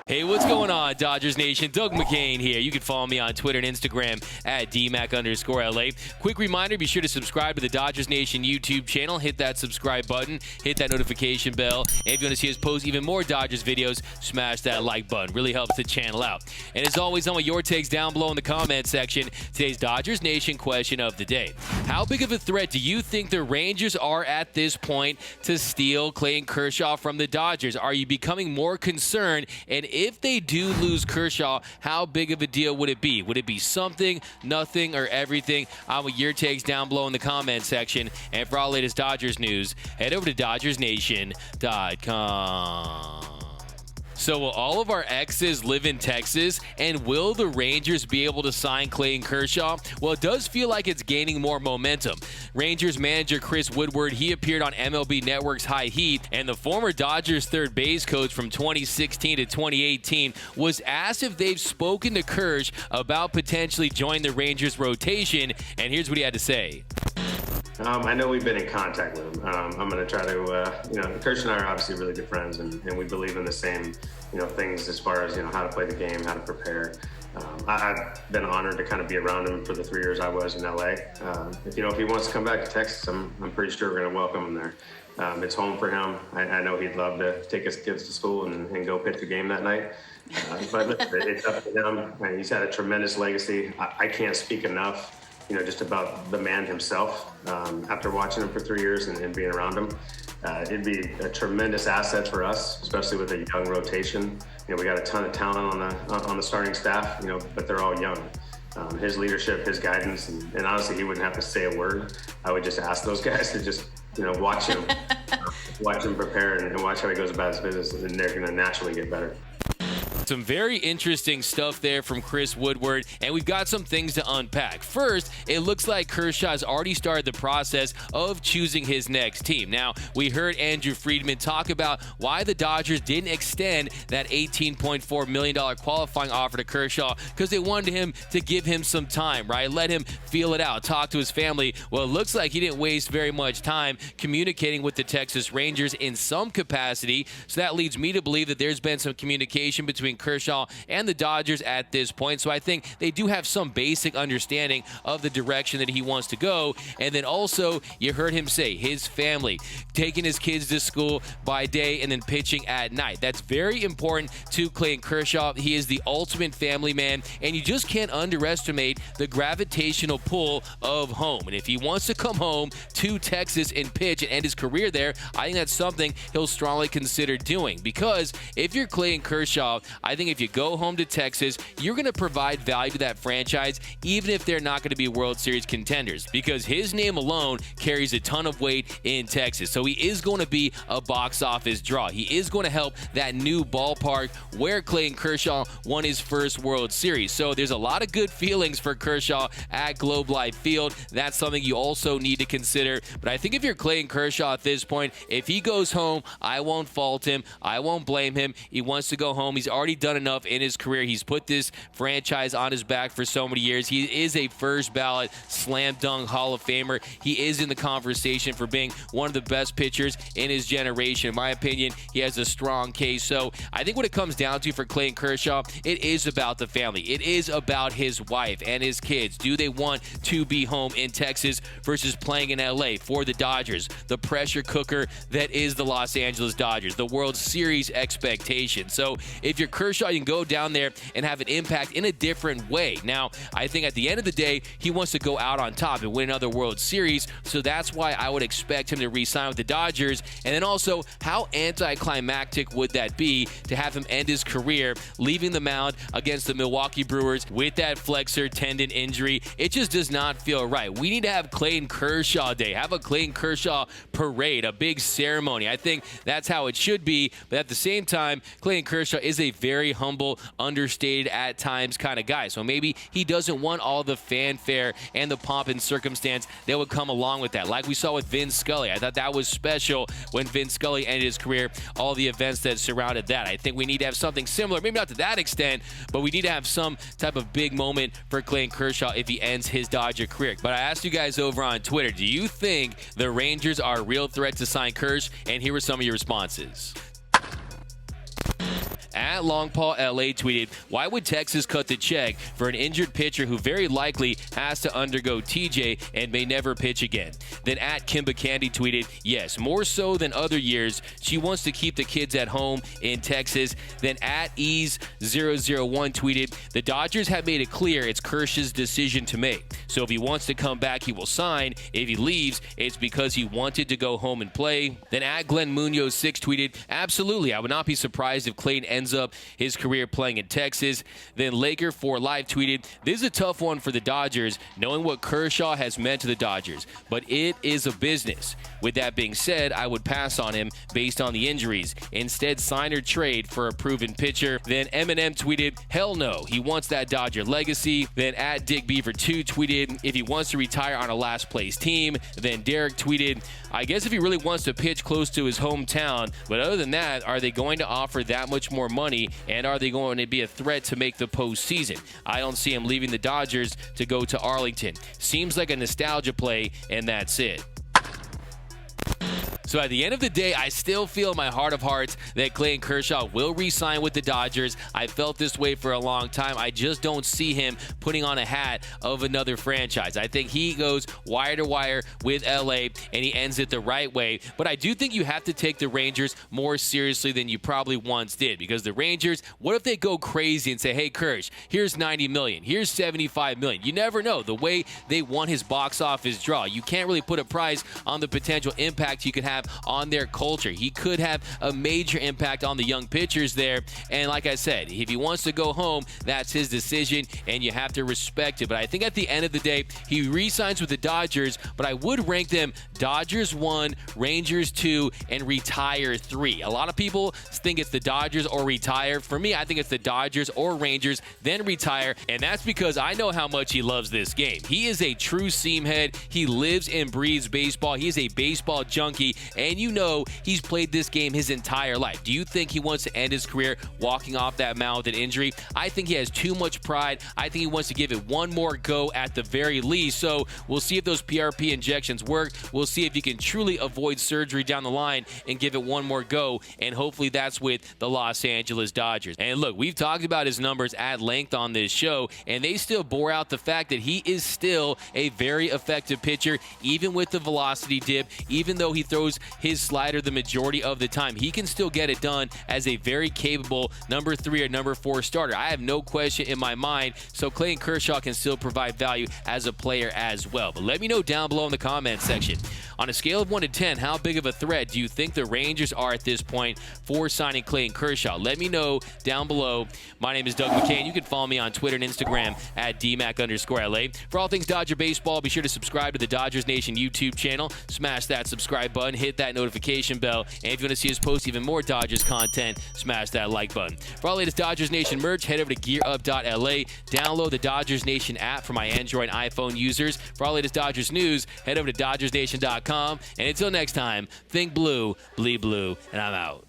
Hey, what's going on, Dodgers Nation? Doug McCain here. You can follow me on Twitter and Instagram at DMAC_LA. Quick reminder, be sure to subscribe to the Dodgers Nation YouTube channel. Hit that subscribe button. Hit that notification bell. And if you want to see us post even more Dodgers videos, smash that like button. Really helps the channel out. And as always, I want your takes down below in the comment section. Today's Dodgers Nation question of the day. How big of a threat do you think the Rangers are at this point to steal Clayton Kershaw from the Dodgers? Are you becoming more concerned? And if they do lose Kershaw, how big of a deal would it be? Would it be something, nothing, or everything? I want your takes down below in the comment section. And for all latest Dodgers news, head over to DodgersNation.com. So will all of our exes live in Texas, and will the Rangers be able to sign Clayton Kershaw? Well, it does feel like it's gaining more momentum. Rangers manager Chris Woodward, he appeared on MLB Network's High Heat, and the former Dodgers third base coach from 2016 to 2018 was asked if they've spoken to Kersh about potentially joining the Rangers rotation, and here's what he had to say. I know we've been in contact with him. I'm going to try to, Kersh and I are obviously really good friends, and we believe in the same, things as far as, how to play the game, how to prepare. I've been honored to kind of be around him for the 3 years I was in LA. If he wants to come back to Texas, I'm pretty sure we're going to welcome him there. It's home for him. I know he'd love to take his kids to school and go pitch a game that night. But it's up to him. He's had a tremendous legacy. I can't speak enough just about the man himself. After watching him for 3 years and being around him, it'd be a tremendous asset for us, especially with a young rotation. We got a ton of talent on the starting staff, but they're all young. His leadership, his guidance, and honestly, he wouldn't have to say a word. I would just ask those guys to just, watch him prepare and watch how he goes about his business, and they're going to naturally get better. Some very interesting stuff there from Chris Woodward, and we've got some things to unpack. First, it looks like Kershaw has already started the process of choosing his next team. Now, we heard Andrew Friedman talk about why the Dodgers didn't extend that $18.4 million qualifying offer to Kershaw, because they wanted him to give him some time, right? Let him feel it out, talk to his family. Well, it looks like he didn't waste very much time communicating with the Texas Rangers in some capacity, so that leads me to believe that there's been some communication between Kershaw and the Dodgers at this point. So I think they do have some basic understanding of the direction that he wants to go. And then also, you heard him say his family, taking his kids to school by day and then pitching at night. That's very important to Clayton Kershaw. He is the ultimate family man, and you just can't underestimate the gravitational pull of home. And if he wants to come home to Texas and pitch and end his career there, I think that's something he'll strongly consider doing. Because if you're Clayton Kershaw, I think if you go home to Texas, you're going to provide value to that franchise, even if they're not going to be World Series contenders, because his name alone carries a ton of weight in Texas. So he is going to be a box office draw. He is going to help that new ballpark where Clayton Kershaw won his first World Series. So there's a lot of good feelings for Kershaw at Globe Life Field. That's something you also need to consider. But I think if you're Clayton Kershaw at this point, if he goes home, I won't fault him. I won't blame him. He wants to go home. He's already done enough in his career. He's put this franchise on his back for so many years. He is a first ballot slam dunk Hall of Famer. He is in the conversation for being one of the best pitchers in his generation. In my opinion, he has a strong case. So I think what it comes down to for Clayton Kershaw, it is about the family. It is about his wife and his kids. Do they want to be home in Texas versus playing in LA for the Dodgers, the pressure cooker that is the Los Angeles Dodgers, the World Series expectation? So if you're Kershaw, you can go down there and have an impact in a different way. Now, I think at the end of the day, he wants to go out on top and win another World Series, so that's why I would expect him to re-sign with the Dodgers. And then also, how anticlimactic would that be to have him end his career leaving the mound against the Milwaukee Brewers with that flexor tendon injury? It just does not feel right. We need to have Clayton Kershaw Day, have a Clayton Kershaw parade, a big ceremony. I think that's how it should be, but at the same time, Clayton Kershaw is a very very humble, understated at times kind of guy. So maybe he doesn't want all the fanfare and the pomp and circumstance that would come along with that. Like we saw with Vin Scully. I thought that was special when Vin Scully ended his career, all the events that surrounded that. I think we need to have something similar, maybe not to that extent, but we need to have some type of big moment for Clayton Kershaw if he ends his Dodger career. But I asked you guys over on Twitter, do you think the Rangers are a real threat to sign Kersh? And here were some of your responses. At LongPaulLA tweeted, why would Texas cut the check for an injured pitcher who very likely has to undergo TJ and may never pitch again? Then at Kimba Candy tweeted, yes, more so than other years. She wants to keep the kids at home in Texas. Then at Ease001 tweeted, the Dodgers have made it clear it's Kersh's decision to make. So if he wants to come back, he will sign. If he leaves, it's because he wanted to go home and play. Then at Glenn Munoz 6 tweeted, absolutely, I would not be surprised if Clayton ends up his career playing in Texas. Then Laker4Live tweeted, this is a tough one for the Dodgers, knowing what Kershaw has meant to the Dodgers, but it is a business. With that being said, I would pass on him based on the injuries. Instead, sign or trade for a proven pitcher. Then Eminem tweeted, hell no, he wants that Dodger legacy. Then at DickBeaver2 tweeted, if he wants to retire on a last place team. Then Derek tweeted, I guess if he really wants to pitch close to his hometown, but other than that, are they going to offer that much more money, and are they going to be a threat to make the postseason? I don't see him leaving the Dodgers to go to Arlington. Seems like a nostalgia play, and that's it. So at the end of the day, I still feel in my heart of hearts that Clayton Kershaw will re-sign with the Dodgers. I felt this way for a long time. I just don't see him putting on a hat of another franchise. I think he goes wire to wire with LA, and he ends it the right way. But I do think you have to take the Rangers more seriously than you probably once did, because the Rangers, what if they go crazy and say, hey, Kersh, here's $90 million, here's $75 million. You never know. The way they won his box office draw, you can't really put a price on the potential impact you could have on their culture. He could have a major impact on the young pitchers there. And like I said, if he wants to go home, that's his decision, and you have to respect it. But I think at the end of the day, he re-signs with the Dodgers, but I would rank them Dodgers 1, Rangers 2, and retire 3. A lot of people think it's the Dodgers or retire. For me, I think it's the Dodgers or Rangers, then retire, and that's because I know how much he loves this game. He is a true seamhead. He lives and breathes baseball. He is a baseball junkie, and you know he's played this game his entire life. Do you think he wants to end his career walking off that mound with an injury? I think he has too much pride. I think he wants to give it one more go at the very least. So we'll see if those PRP injections work. We'll see if he can truly avoid surgery down the line and give it one more go. And hopefully that's with the Los Angeles Dodgers. And look, we've talked about his numbers at length on this show, and they still bore out the fact that he is still a very effective pitcher, even with the velocity dip, even though he throws his slider the majority of the time. He can still get it done as a very capable number 3 or number 4 starter. I have no question in my mind, so Clayton Kershaw can still provide value as a player as well. But let me know down below in the comments section. On a scale of 1 to 10, how big of a threat do you think the Rangers are at this point for signing Clayton Kershaw? Let me know down below. My name is Doug McCain. You can follow me on Twitter and Instagram at DMac_LA. For all things Dodger baseball, be sure to subscribe to the Dodgers Nation YouTube channel. Smash that subscribe button, hit that notification bell, and if you want to see us post even more Dodgers content, smash that like button. For all latest Dodgers Nation merch, head over to GearUp.LA. Download the Dodgers Nation app for my Android and iPhone users. For all latest Dodgers news, head over to DodgersNation.com. And until next time, think blue, bleed blue, and I'm out.